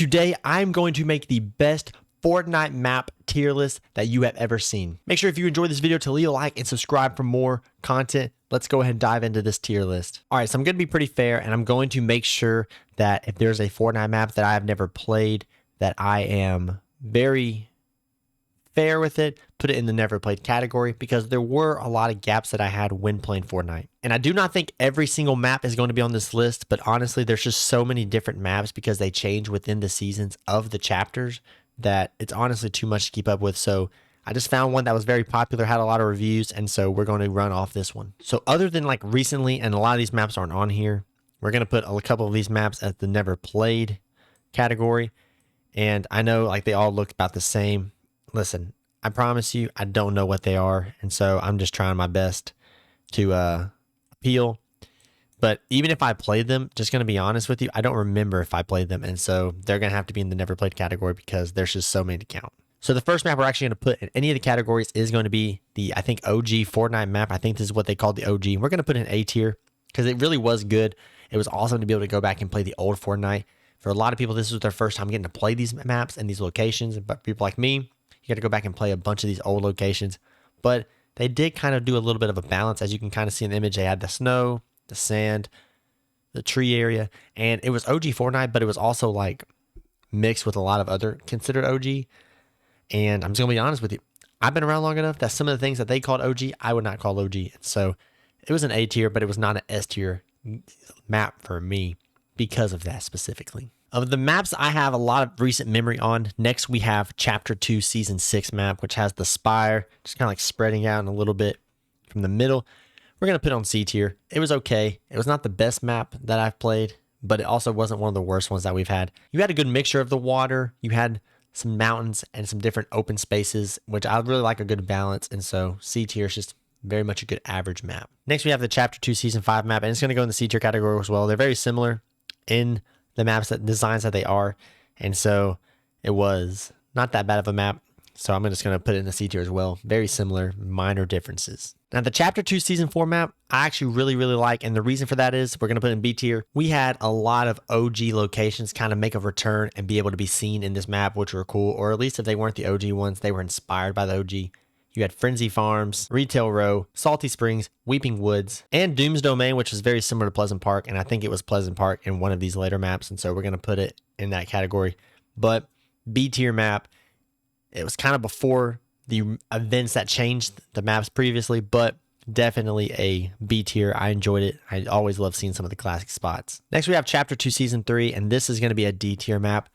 Today, I'm going to make the best Fortnite map tier list that you have ever seen. Make sure if you enjoyed this video to leave a like and subscribe for more content. Let's go ahead and dive into this tier list. All right, so I'm going to be pretty fair, and I'm going to make sure that if there's a Fortnite map that I have never played, that I am very fair with it, put it in the never played category, because there were a lot of gaps that I had when playing Fortnite. And I do not think every single map is going to be on this list, but honestly, there's just so many different maps because they change within the seasons of the chapters that it's honestly too much to keep up with. So I just found one that was very popular, had a lot of reviews, and so we're going to run off this one. So other than like recently, and a lot of these maps aren't on here, we're going to put a couple of these maps at the never played category. And I know like they all look about the same. Listen, I promise you, I don't know what they are, and so I'm just trying my best to appeal. But even if I played them, just going to be honest with you, I don't remember if I played them, and so they're going to have to be in the never played category because there's just so many to count. So the first map we're actually going to put in any of the categories is going to be the, I think, OG Fortnite map. I think this is what they called the OG. We're going to put in A tier because it really was good. It was awesome to be able to go back and play the old Fortnite. For a lot of people, this was their first time getting to play these maps and these locations, but people like me, you got to go back and play a bunch of these old locations. But they did kind of do a little bit of a balance. As you can kind of see in the image, they had the snow, the sand, the tree area, and it was OG Fortnite, but it was also like mixed with a lot of other considered OG. And I'm just going to be honest with you. I've been around long enough that some of the things that they called OG, I would not call OG. So it was an A tier, but it was not an S tier map for me because of that specifically. Of the maps I have a lot of recent memory on, next we have Chapter 2 Season 6 map, which has the spire, just kind of like spreading out in a little bit from the middle. We're going to put it on C tier. It was okay. It was not the best map that I've played, but it also wasn't one of the worst ones that we've had. You had a good mixture of the water. You had some mountains and some different open spaces, which I really like a good balance, and so C tier is just very much a good average map. Next we have the Chapter 2 Season 5 map, and it's going to go in the C tier category as well. They're very similar in the maps, that designs that they are, and so it was not that bad of a map, so I'm just going to put it in the C tier as well. Very similar, minor differences. Now the Chapter 2 Season 4 map I actually really like, and the reason for that is we're going to put in B tier. We had a lot of OG locations kind of make a return and be able to be seen in this map, which were cool, or at least if they weren't the OG ones, they were inspired by the OG. You had Frenzy Farms, Retail Row, Salty Springs, Weeping Woods, and Doom's Domain, which is very similar to Pleasant Park, and I think it was Pleasant Park in one of these later maps, and so we're going to put it in that category. But B tier map, it was kind of before the events that changed the maps previously, but definitely a B tier. I enjoyed it. I always love seeing some of the classic spots. Next we have Chapter 2 Season 3, and this is going to be a D tier map.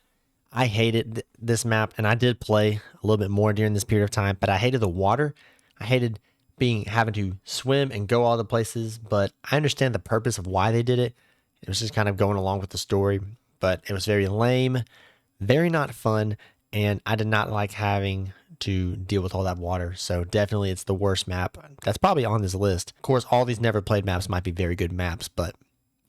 I hated this map, and I did play a little bit more during this period of time, but I hated the water. I hated having to swim and go all the places, but I understand the purpose of why they did it. It was just kind of going along with the story, but it was very lame, very not fun, and I did not like having to deal with all that water. So definitely it's the worst map that's probably on this list. Of course, all these never played maps might be very good maps, but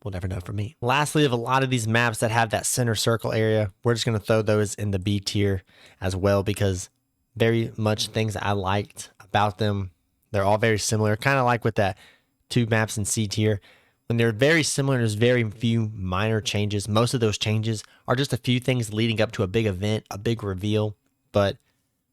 we'll never know for me. Lastly, of a lot of these maps that have that center circle area, we're just going to throw those in the B tier as well, because very much things that I liked about them. They're all very similar, kind of like with that two maps in C tier. When they're very similar, there's very few minor changes. Most of those changes are just a few things leading up to a big event, a big reveal. But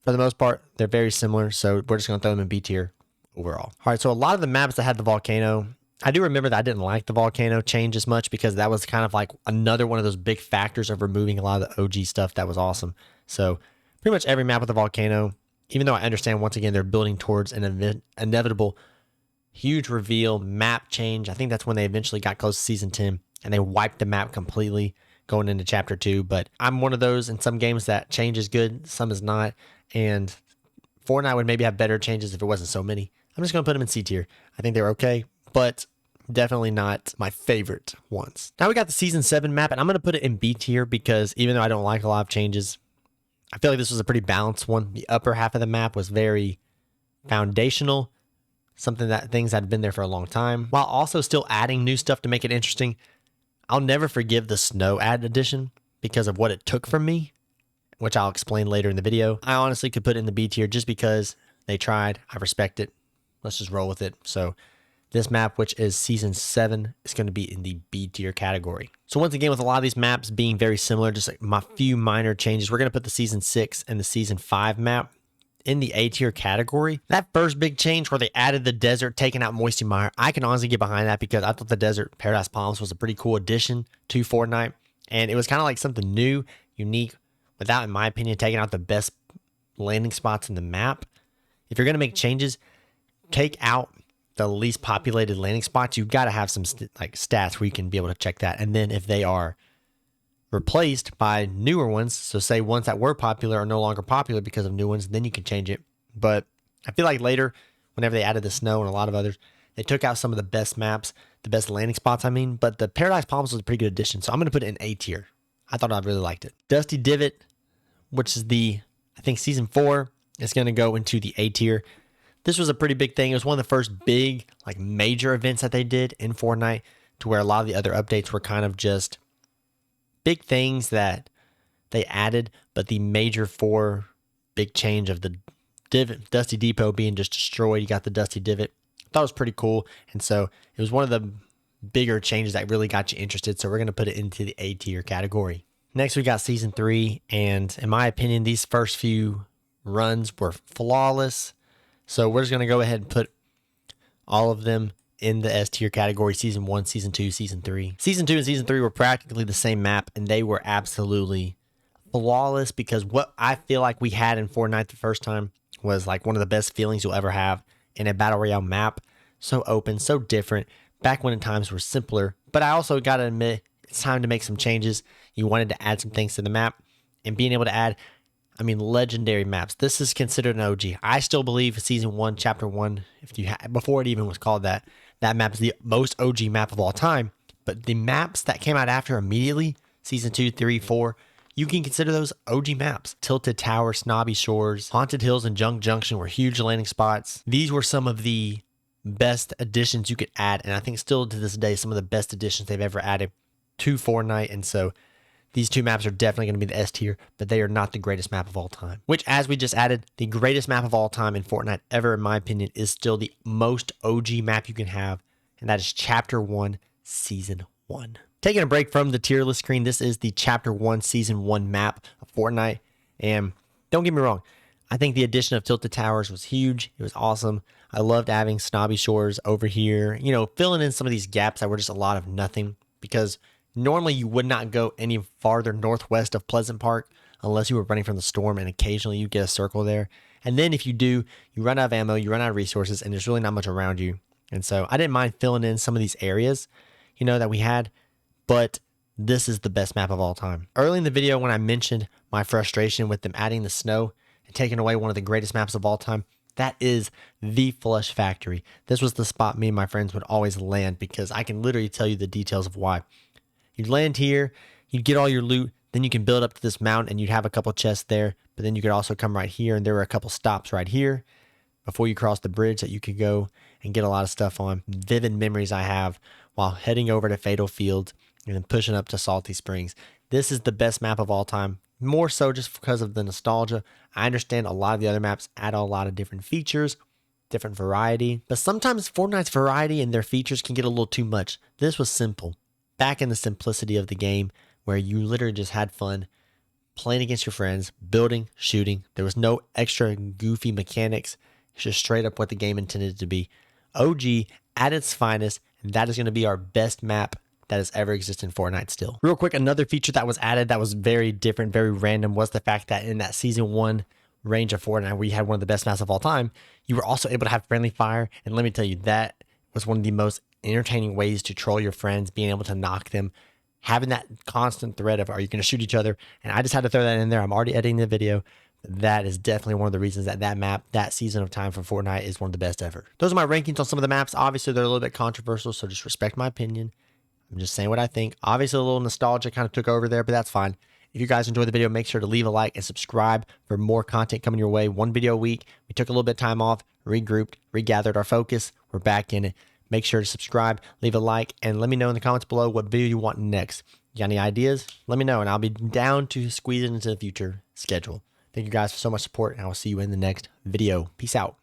for the most part, they're very similar, so we're just going to throw them in B tier overall. All right, so a lot of the maps that had the volcano, I do remember that I didn't like the volcano change as much because that was kind of like another one of those big factors of removing a lot of the OG stuff that was awesome. So pretty much every map with a volcano, even though I understand once again they're building towards an inevitable huge reveal, map change. I think that's when they eventually got close to Season 10 and they wiped the map completely going into Chapter 2. But I'm one of those in some games that change is good, some is not. And Fortnite would maybe have better changes if it wasn't so many. I'm just going to put them in C tier. I think they're okay, but definitely not my favorite ones. Now we got the Season 7 map, and I'm going to put it in B tier because even though I don't like a lot of changes, I feel like this was a pretty balanced one. The upper half of the map was very foundational, things that had been there for a long time, while also still adding new stuff to make it interesting. I'll never forgive the snow ad addition because of what it took from me, which I'll explain later in the video. I honestly could put it in the B tier just because they tried. I respect it. Let's just roll with it. So This map, which is Season 7, is going to be in the B tier category. So once again, with a lot of these maps being very similar, just like my few minor changes, we're going to put the Season 6 and the Season 5 map in the A tier category. That first big change where they added the desert, taking out Moisty Mire, I can honestly get behind that because I thought the Desert Paradise Palms was a pretty cool addition to Fortnite. And it was kind of like something new, unique, without, in my opinion, taking out the best landing spots in the map. If you're going to make changes, take out the least populated landing spots. You've got to have some stats where you can be able to check that. And then if they are replaced by newer ones, so say ones that were popular are no longer popular because of new ones, then you can change it. But I feel like later, whenever they added the snow and a lot of others, they took out some of the best maps, the best landing spots, but the Paradise Palms was a pretty good addition. So I'm going to put it in A tier. I thought I really liked it. Dusty Divot, which is I think Season 4, is going to go into the A tier. This was a pretty big thing. It was one of the first big, major events that they did in Fortnite, to where a lot of the other updates were kind of just big things that they added, but the major 4 big change of the Dusty Depot being just destroyed, you got the Dusty Divot. I thought it was pretty cool, and so it was one of the bigger changes that really got you interested, so we're going to put it into the A tier category. Next, we got Season 3, and in my opinion, these first few runs were flawless. So we're just going to go ahead and put all of them in the S tier category. Season 1, Season 2, Season 3. Season 2 and Season 3 were practically the same map, and they were absolutely flawless because what I feel like we had in Fortnite the first time was one of the best feelings you'll ever have in a Battle Royale map. So open, so different. Back when times were simpler. But I also got to admit, it's time to make some changes. You wanted to add some things to the map, and being able to add legendary maps. This is considered an OG. I still believe Season 1, Chapter 1, before it even was called that map is the most OG map of all time. But the maps that came out after immediately, Season 2, 3, 4, you can consider those OG maps. Tilted Tower, Snobby Shores, Haunted Hills, and Junk Junction were huge landing spots. These were some of the best additions you could add, and I think still to this day, some of the best additions they've ever added to Fortnite. And so these 2 maps are definitely going to be the S tier, but they are not the greatest map of all time. Which, as we just added, the greatest map of all time in Fortnite ever, in my opinion, is still the most OG map you can have, and that is Chapter 1, Season 1. Taking a break from the tier list screen, this is the Chapter 1, Season 1 map of Fortnite, and don't get me wrong, I think the addition of Tilted Towers was huge. It was awesome. I loved having Snobby Shores over here, filling in some of these gaps that were just a lot of nothing, because normally you would not go any farther northwest of Pleasant Park unless you were running from the storm, and occasionally you get a circle there. And then if you do, you run out of ammo, you run out of resources, and there's really not much around you. And so I didn't mind filling in some of these areas, that we had, but this is the best map of all time. Early in the video, when I mentioned my frustration with them adding the snow and taking away one of the greatest maps of all time, that is the Flush Factory. This was the spot me and my friends would always land, because I can literally tell you the details of why. You'd land here, you'd get all your loot, then you can build up to this mountain and you'd have a couple chests there, but then you could also come right here, and there were a couple stops right here before you cross the bridge that you could go and get a lot of stuff on. Vivid memories I have while heading over to Fatal Fields and then pushing up to Salty Springs. This is the best map of all time, more so just because of the nostalgia. I understand a lot of the other maps add a lot of different features, different variety, but sometimes Fortnite's variety and their features can get a little too much. This was simple. Back in the simplicity of the game, where you literally just had fun playing against your friends, building, shooting. There was no extra goofy mechanics. It's just straight up what the game intended to be. OG at its finest, and that is going to be our best map that has ever existed in Fortnite still. Real quick, another feature that was added that was very different, very random, was the fact that in that Season 1 range of Fortnite, where you had one of the best maps of all time, you were also able to have friendly fire. And let me tell you, that was one of the most entertaining ways to troll your friends, being able to knock them, having that constant threat of, are you going to shoot each other? And I just had to throw that in there. I'm already editing the video. That is definitely one of the reasons that map, that season of time for Fortnite, is one of the best ever. Those are my rankings on some of the maps. Obviously, they're a little bit controversial, so just respect my opinion. I'm just saying what I think. Obviously, a little nostalgia kind of took over there, but that's fine. If you guys enjoyed the video, make sure to leave a like and subscribe for more content coming your way. 1 video a week. We took a little bit of time off, regrouped, regathered our focus. We're back in it. Make sure to subscribe, leave a like, and let me know in the comments below what video you want next. You got any ideas? Let me know, and I'll be down to squeeze it into the future schedule. Thank you guys for so much support, and I will see you in the next video. Peace out.